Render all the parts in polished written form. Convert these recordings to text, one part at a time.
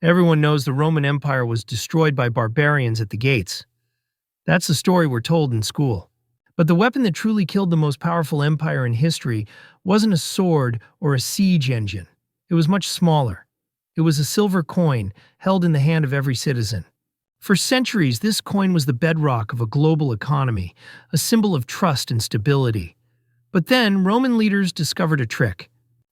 Everyone knows the Roman Empire was destroyed by barbarians at the gates. That's the story we're told in school. But the weapon that truly killed the most powerful empire in history wasn't a sword or a siege engine. It was much smaller. It was a silver coin held in the hand of every citizen. For centuries, this coin was the bedrock of a global economy, a symbol of trust and stability. But then, Roman leaders discovered a trick.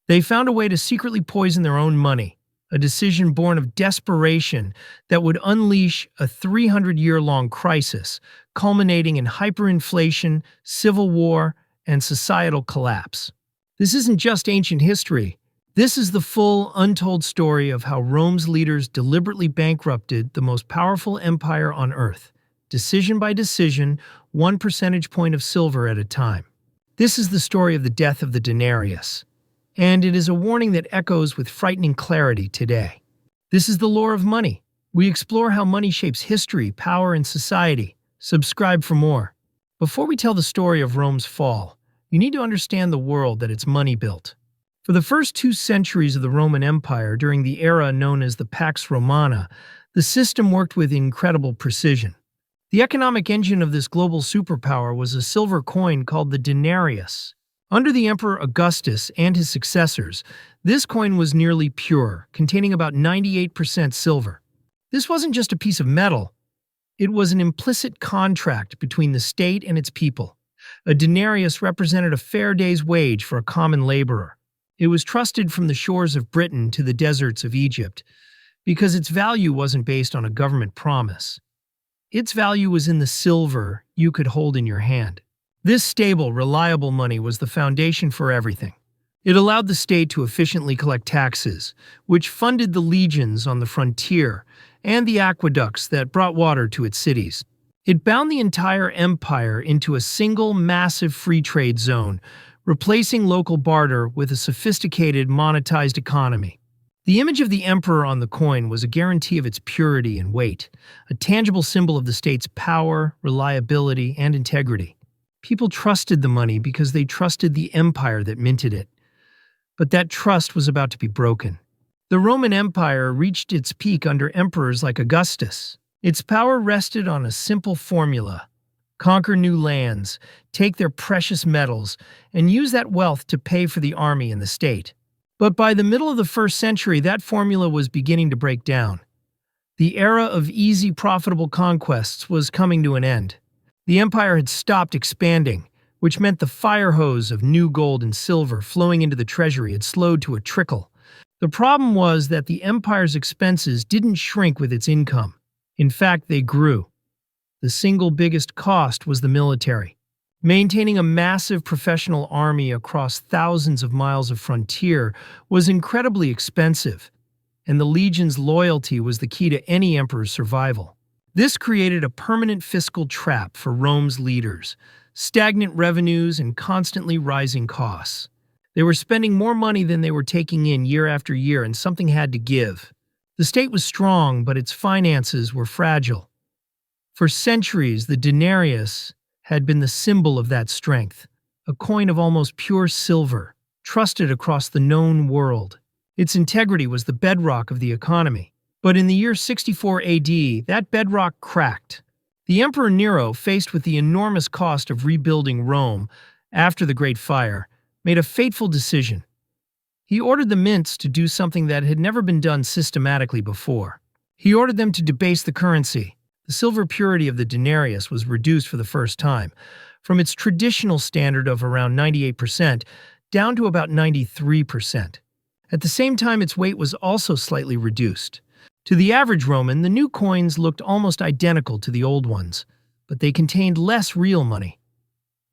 They found a way to secretly poison their own money, a decision born of desperation that would unleash a 300-year-long crisis, culminating in hyperinflation, civil war, and societal collapse. This isn't just ancient history. This is the full, untold story of how Rome's leaders deliberately bankrupted the most powerful empire on earth, decision by decision, 1 percentage point of silver at a time. This is the story of the death of the denarius, and it is a warning that echoes with frightening clarity today. This is the lore of money. We explore how money shapes history, power, and society. Subscribe for more. Before we tell the story of Rome's fall, you need to understand the world that its money built. For the first 2 centuries of the Roman Empire, during the era known as the Pax Romana, the system worked with incredible precision. The economic engine of this global superpower was a silver coin called the denarius. Under the Emperor Augustus and his successors, this coin was nearly pure, containing about 98% silver. This wasn't just a piece of metal. It was an implicit contract between the state and its people. A denarius represented a fair day's wage for a common laborer. It was trusted from the shores of Britain to the deserts of Egypt, because its value wasn't based on a government promise. Its value was in the silver you could hold in your hand. This stable, reliable money was the foundation for everything. It allowed the state to efficiently collect taxes, which funded the legions on the frontier and the aqueducts that brought water to its cities. It bound the entire empire into a single, massive free trade zone, replacing local barter with a sophisticated, monetized economy. The image of the emperor on the coin was a guarantee of its purity and weight, a tangible symbol of the state's power, reliability, and integrity. People trusted the money because they trusted the empire that minted it. But that trust was about to be broken. The Roman Empire reached its peak under emperors like Augustus. Its power rested on a simple formula: conquer new lands, take their precious metals, and use that wealth to pay for the army and the state. But by the middle of the 1st century, that formula was beginning to break down. The era of easy, profitable conquests was coming to an end. The empire had stopped expanding, which meant the fire hose of new gold and silver flowing into the treasury had slowed to a trickle. The problem was that the empire's expenses didn't shrink with its income. In fact, they grew. The single biggest cost was the military. Maintaining a massive professional army across thousands of miles of frontier was incredibly expensive, and the legion's loyalty was the key to any emperor's survival. This created a permanent fiscal trap for Rome's leaders: stagnant revenues and constantly rising costs. They were spending more money than they were taking in year after year, and something had to give. The state was strong, but its finances were fragile. For centuries, the denarius had been the symbol of that strength, a coin of almost pure silver, trusted across the known world. Its integrity was the bedrock of the economy. But in the year 64 AD, that bedrock cracked. The Emperor Nero, faced with the enormous cost of rebuilding Rome after the Great Fire, made a fateful decision. He ordered the mints to do something that had never been done systematically before. He ordered them to debase the currency. The silver purity of the denarius was reduced for the first time, from its traditional standard of around 98% down to about 93%. At the same time, its weight was also slightly reduced. To the average Roman, the new coins looked almost identical to the old ones, but they contained less real money.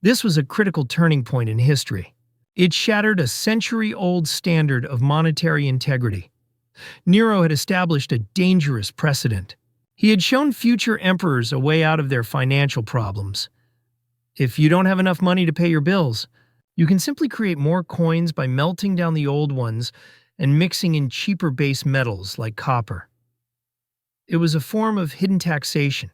This was a critical turning point in history. It shattered a century-old standard of monetary integrity. Nero had established a dangerous precedent. He had shown future emperors a way out of their financial problems. If you don't have enough money to pay your bills, you can simply create more coins by melting down the old ones and mixing in cheaper base metals like copper. It was a form of hidden taxation.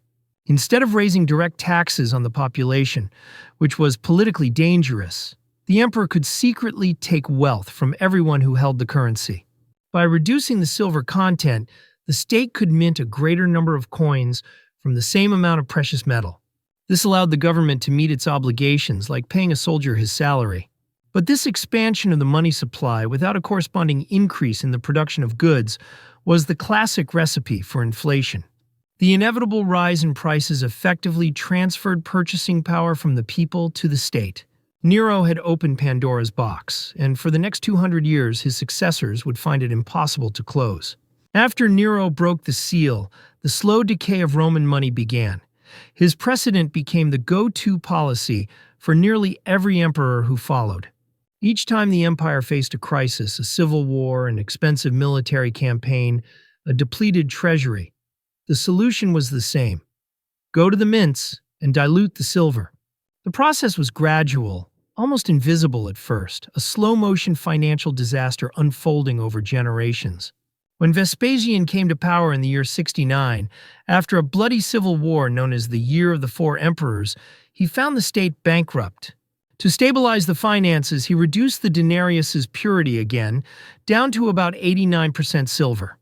Instead of raising direct taxes on the population, which was politically dangerous, the emperor could secretly take wealth from everyone who held the currency. By reducing the silver content, the state could mint a greater number of coins from the same amount of precious metal. This allowed the government to meet its obligations, like paying a soldier his salary. But this expansion of the money supply without a corresponding increase in the production of goods was the classic recipe for inflation. The inevitable rise in prices effectively transferred purchasing power from the people to the state. Nero had opened Pandora's box, and for the next 200 years his successors would find it impossible to close. After Nero broke the seal, the slow decay of Roman money began. His precedent became the go-to policy for nearly every emperor who followed. Each time the empire faced a crisis, a civil war, an expensive military campaign, a depleted treasury, the solution was the same: go to the mints and dilute the silver. The process was gradual, almost invisible at first, a slow-motion financial disaster unfolding over generations. When Vespasian came to power in the year 69, after a bloody civil war known as the Year of the Four Emperors, he found the state bankrupt. To stabilize the finances, he reduced the denarius's purity again, down to about 89% silver.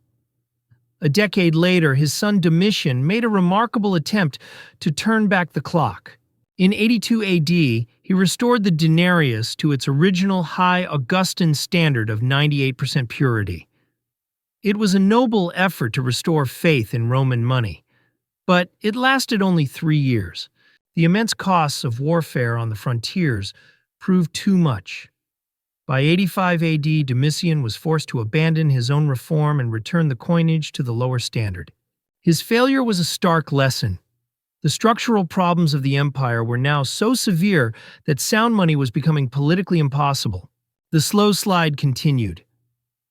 A decade later, his son Domitian made a remarkable attempt to turn back the clock. In 82 AD, he restored the denarius to its original high Augustan standard of 98% purity. It was a noble effort to restore faith in Roman money, but it lasted only 3 years. The immense costs of warfare on the frontiers proved too much. By 85 AD, Domitian was forced to abandon his own reform and return the coinage to the lower standard. His failure was a stark lesson. The structural problems of the empire were now so severe that sound money was becoming politically impossible. The slow slide continued.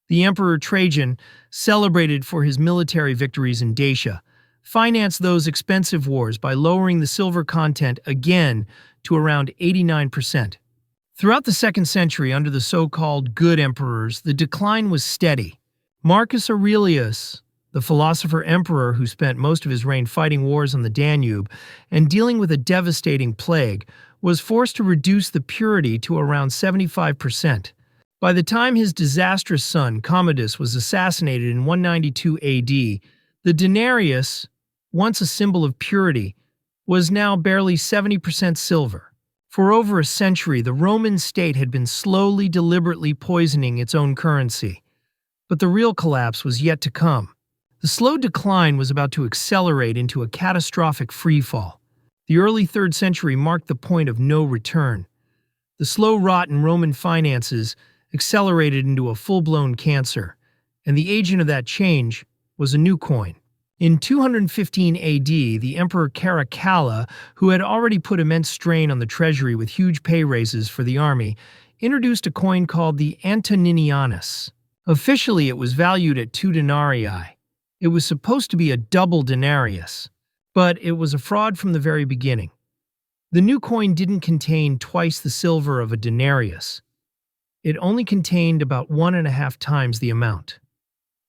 The Emperor Trajan, celebrated for his military victories in Dacia, financed those expensive wars by lowering the silver content again to around 89%. Throughout the 2nd century, under the so-called good emperors, the decline was steady. Marcus Aurelius, the philosopher-emperor who spent most of his reign fighting wars on the Danube and dealing with a devastating plague, was forced to reduce the purity to around 75%. By the time his disastrous son, Commodus, was assassinated in 192 AD, the denarius, once a symbol of purity, was now barely 70% silver. For over a century, the Roman state had been slowly, deliberately poisoning its own currency. But the real collapse was yet to come. The slow decline was about to accelerate into a catastrophic freefall. The early 3rd century marked the point of no return. The slow rot in Roman finances accelerated into a full-blown cancer, and the agent of that change was a new coin. In 215 AD, the Emperor Caracalla, who had already put immense strain on the treasury with huge pay raises for the army, introduced a coin called the Antoninianus. Officially, it was valued at 2 denarii. It was supposed to be a double denarius, but it was a fraud from the very beginning. The new coin didn't contain twice the silver of a denarius. It only contained about 1.5 times the amount.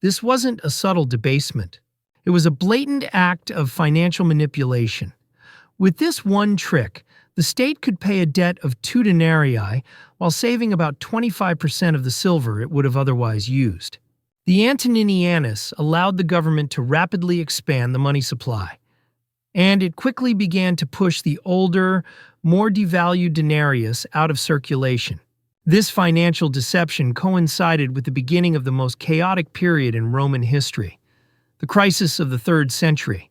This wasn't a subtle debasement. It was a blatant act of financial manipulation. With this one trick, the state could pay a debt of 2 denarii while saving about 25% of the silver it would have otherwise used. The Antoninianus allowed the government to rapidly expand the money supply, and it quickly began to push the older, more devalued denarius out of circulation. This financial deception coincided with the beginning of the most chaotic period in Roman history, the crisis of the 3rd century.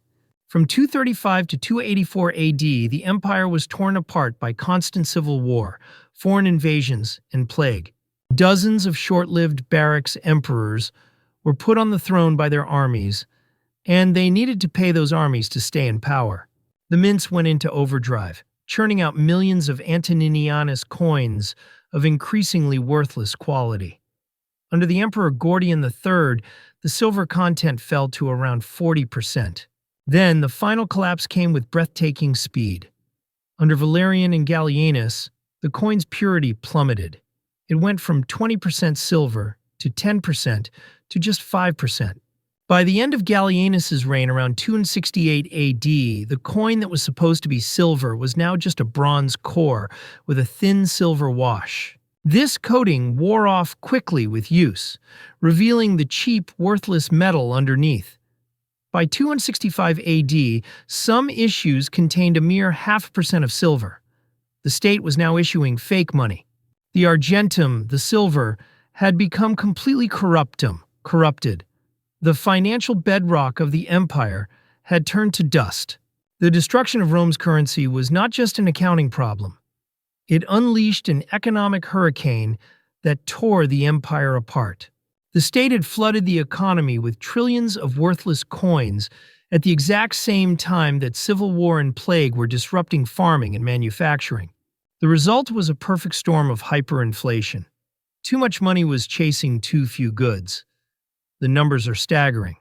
From 235 to 284 AD, the empire was torn apart by constant civil war, foreign invasions, and plague. Dozens of short-lived barracks emperors were put on the throne by their armies, and they needed to pay those armies to stay in power. The mints went into overdrive, churning out millions of Antoninianus coins of increasingly worthless quality. Under the Emperor Gordian III, the silver content fell to around 40%. Then, the final collapse came with breathtaking speed. Under Valerian and Gallienus, the coin's purity plummeted. It went from 20% silver to 10% to just 5%. By the end of Gallienus's reign around 268 AD, the coin that was supposed to be silver was now just a bronze core with a thin silver wash. This coating wore off quickly with use, revealing the cheap, worthless metal underneath. By 265 AD, some issues contained a mere 0.5% of silver. The state was now issuing fake money. The argentum, the silver, had become completely corrupted. The financial bedrock of the empire had turned to dust. The destruction of Rome's currency was not just an accounting problem. It unleashed an economic hurricane that tore the empire apart. The state had flooded the economy with trillions of worthless coins at the exact same time that civil war and plague were disrupting farming and manufacturing. The result was a perfect storm of hyperinflation. Too much money was chasing too few goods. The numbers are staggering.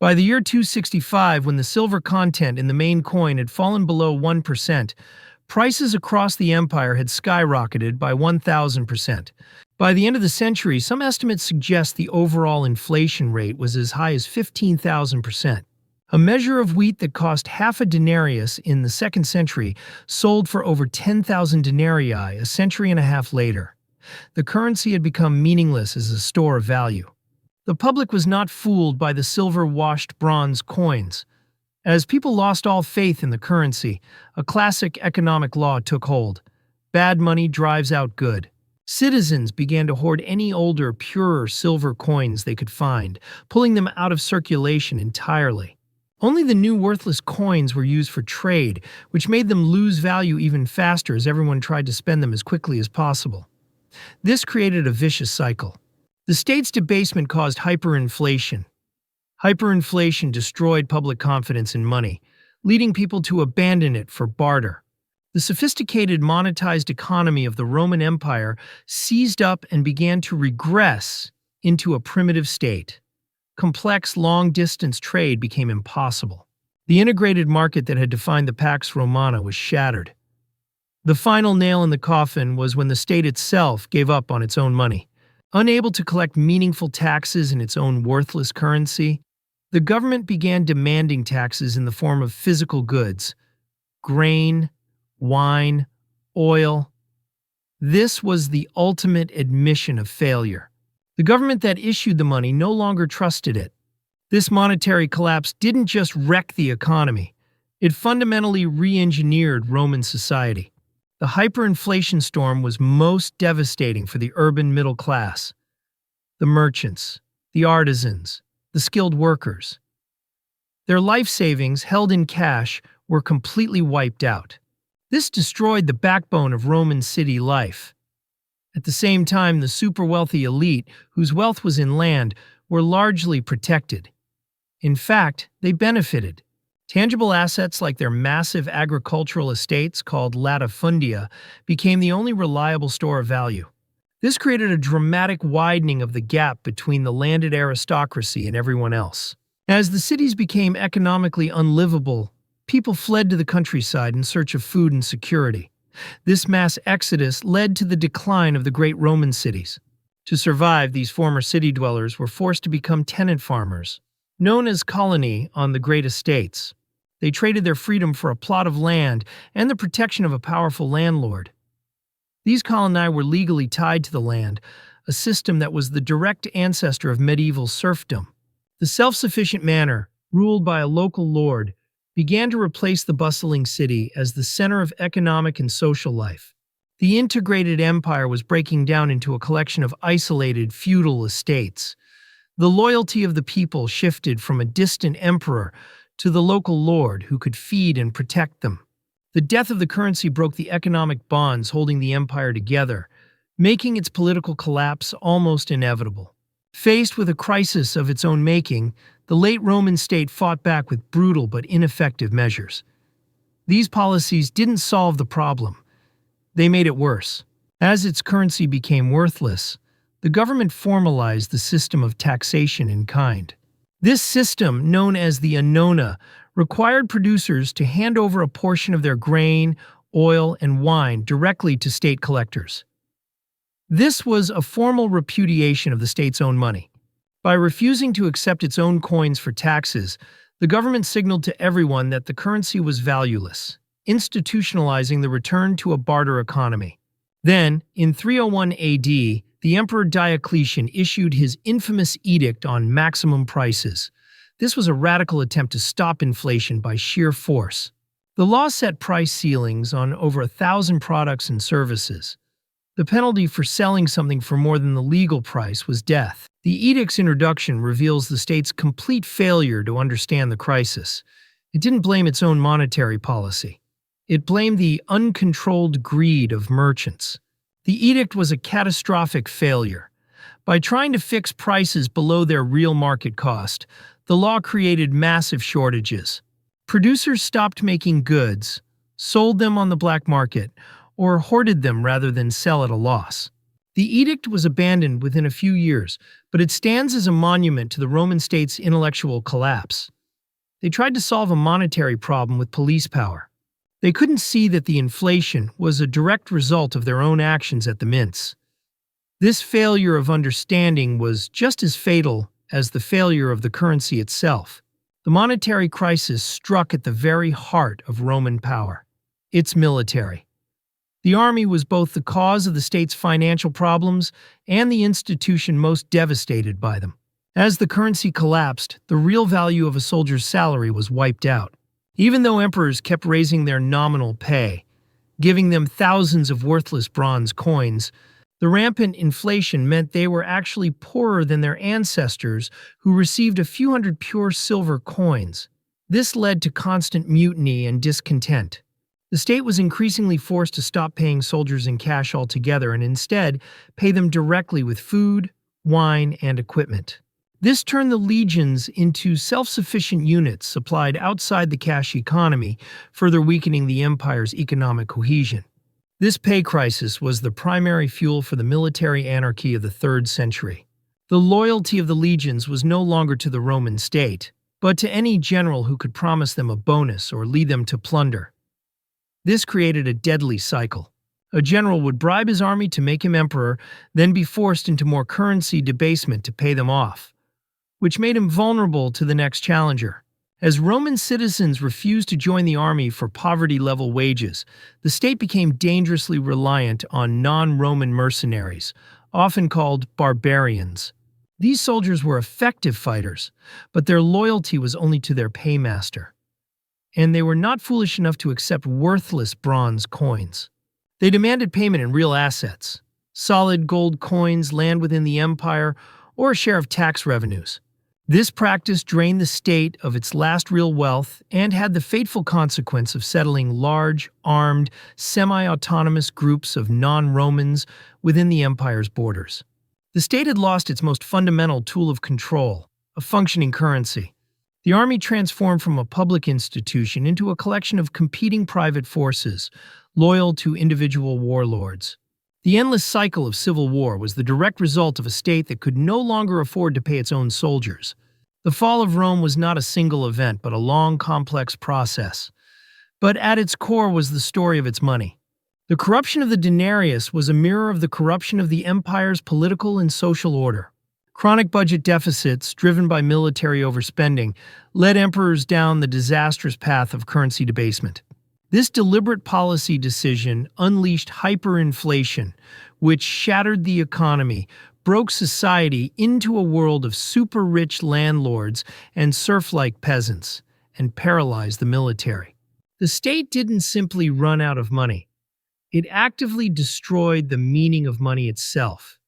By the year 265, when the silver content in the main coin had fallen below 1%, prices across the empire had skyrocketed by 1,000%. By the end of the century, some estimates suggest the overall inflation rate was as high as 15,000%. A measure of wheat that cost half a denarius in the 2nd century sold for over 10,000 denarii a century and a half later. The currency had become meaningless as a store of value. The public was not fooled by the silver-washed bronze coins. As people lost all faith in the currency, a classic economic law took hold. Bad money drives out good. Citizens began to hoard any older, purer silver coins they could find, pulling them out of circulation entirely. Only the new worthless coins were used for trade, which made them lose value even faster as everyone tried to spend them as quickly as possible. This created a vicious cycle. The state's debasement caused hyperinflation. Hyperinflation destroyed public confidence in money, leading people to abandon it for barter. The sophisticated monetized economy of the Roman Empire seized up and began to regress into a primitive state. Complex, long-distance trade became impossible. The integrated market that had defined the Pax Romana was shattered. The final nail in the coffin was when the state itself gave up on its own money. Unable to collect meaningful taxes in its own worthless currency, the government began demanding taxes in the form of physical goods: grain, wine, oil. This was the ultimate admission of failure. The government that issued the money no longer trusted it. This monetary collapse didn't just wreck the economy, it fundamentally re-engineered Roman society. The hyperinflation storm was most devastating for the urban middle class. The merchants, the artisans, the skilled workers. Their life savings, held in cash, were completely wiped out. This destroyed the backbone of Roman city life. At the same time, the super-wealthy elite, whose wealth was in land, were largely protected. In fact, they benefited. Tangible assets like their massive agricultural estates, called latifundia, became the only reliable store of value. This created a dramatic widening of the gap between the landed aristocracy and everyone else. As the cities became economically unlivable, people fled to the countryside in search of food and security. This mass exodus led to the decline of the great Roman cities. To survive, these former city dwellers were forced to become tenant farmers, known as colony on the great estates. They traded their freedom for a plot of land and the protection of a powerful landlord. These coloni were legally tied to the land, a system that was the direct ancestor of medieval serfdom. The self-sufficient manor, ruled by a local lord, began to replace the bustling city as the center of economic and social life. The integrated empire was breaking down into a collection of isolated feudal estates. The loyalty of the people shifted from a distant emperor to the local lord who could feed and protect them. The death of the currency broke the economic bonds holding the empire together, making its political collapse almost inevitable. Faced with a crisis of its own making, the late Roman state fought back with brutal but ineffective measures. These policies didn't solve the problem. They made it worse. As its currency became worthless, the government formalized the system of taxation in kind. This system, known as the annona, required producers to hand over a portion of their grain, oil, and wine directly to state collectors. This was a formal repudiation of the state's own money. By refusing to accept its own coins for taxes, the government signaled to everyone that the currency was valueless, institutionalizing the return to a barter economy. Then, in 301 AD, the Emperor Diocletian issued his infamous edict on maximum prices. This was a radical attempt to stop inflation by sheer force. The law set price ceilings on over 1,000 products and services. The penalty for selling something for more than the legal price was death. The edict's introduction reveals the state's complete failure to understand the crisis. It didn't blame its own monetary policy. It blamed the uncontrolled greed of merchants. The edict was a catastrophic failure. By trying to fix prices below their real market cost, the law created massive shortages. Producers stopped making goods, sold them on the black market, or hoarded them rather than sell at a loss. The edict was abandoned within a few years, but it stands as a monument to the Roman state's intellectual collapse. They tried to solve a monetary problem with police power. They couldn't see that the inflation was a direct result of their own actions at the mints. This failure of understanding was just as fatal as the failure of the currency itself. The monetary crisis struck at the very heart of Roman power, its military. The army was both the cause of the state's financial problems and the institution most devastated by them. As the currency collapsed, the real value of a soldier's salary was wiped out. Even though emperors kept raising their nominal pay, giving them thousands of worthless bronze coins, the rampant inflation meant they were actually poorer than their ancestors who received a few hundred pure silver coins. This led to constant mutiny and discontent. The state was increasingly forced to stop paying soldiers in cash altogether and instead pay them directly with food, wine, and equipment. This turned the legions into self-sufficient units supplied outside the cash economy, further weakening the empire's economic cohesion. This pay crisis was the primary fuel for the military anarchy of the 3rd century. The loyalty of the legions was no longer to the Roman state, but to any general who could promise them a bonus or lead them to plunder. This created a deadly cycle. A general would bribe his army to make him emperor, then be forced into more currency debasement to pay them off, which made him vulnerable to the next challenger. As Roman citizens refused to join the army for poverty-level wages, the state became dangerously reliant on non-Roman mercenaries, often called barbarians. These soldiers were effective fighters, but their loyalty was only to their paymaster. And they were not foolish enough to accept worthless bronze coins. They demanded payment in real assets, solid gold coins, land within the empire, or a share of tax revenues. This practice drained the state of its last real wealth and had the fateful consequence of settling large, armed, semi-autonomous groups of non-Romans within the empire's borders. The state had lost its most fundamental tool of control, a functioning currency. The army transformed from a public institution into a collection of competing private forces, loyal to individual warlords. The endless cycle of civil war was the direct result of a state that could no longer afford to pay its own soldiers. The fall of Rome was not a single event, but a long, complex process. But at its core was the story of its money. The corruption of the denarius was a mirror of the corruption of the empire's political and social order. Chronic budget deficits, driven by military overspending, led emperors down the disastrous path of currency debasement. This deliberate policy decision unleashed hyperinflation, which shattered the economy, broke society into a world of super-rich landlords and serf-like peasants, and paralyzed the military. The state didn't simply run out of money. It actively destroyed the meaning of money itself.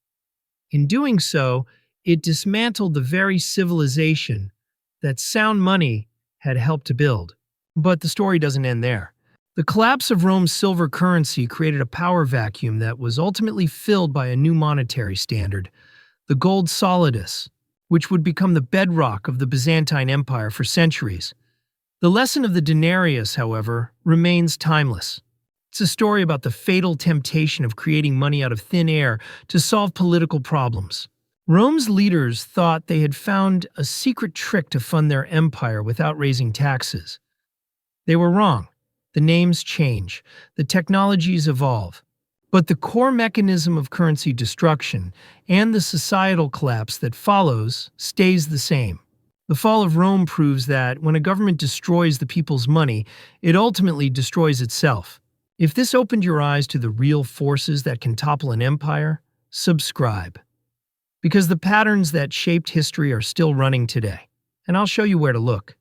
In doing so, it dismantled the very civilization that sound money had helped to build. But the story doesn't end there. The collapse of Rome's silver currency created a power vacuum that was ultimately filled by a new monetary standard, the gold solidus, which would become the bedrock of the Byzantine Empire for centuries. The lesson of the denarius, however, remains timeless. It's a story about the fatal temptation of creating money out of thin air to solve political problems. Rome's leaders thought they had found a secret trick to fund their empire without raising taxes. They were wrong. The names change, the technologies evolve, but the core mechanism of currency destruction and the societal collapse that follows stays the same. The fall of Rome proves that when a government destroys the people's money, it ultimately destroys itself. If this opened your eyes to the real forces that can topple an empire, subscribe. Because the patterns that shaped history are still running today. and I'll show you where to look.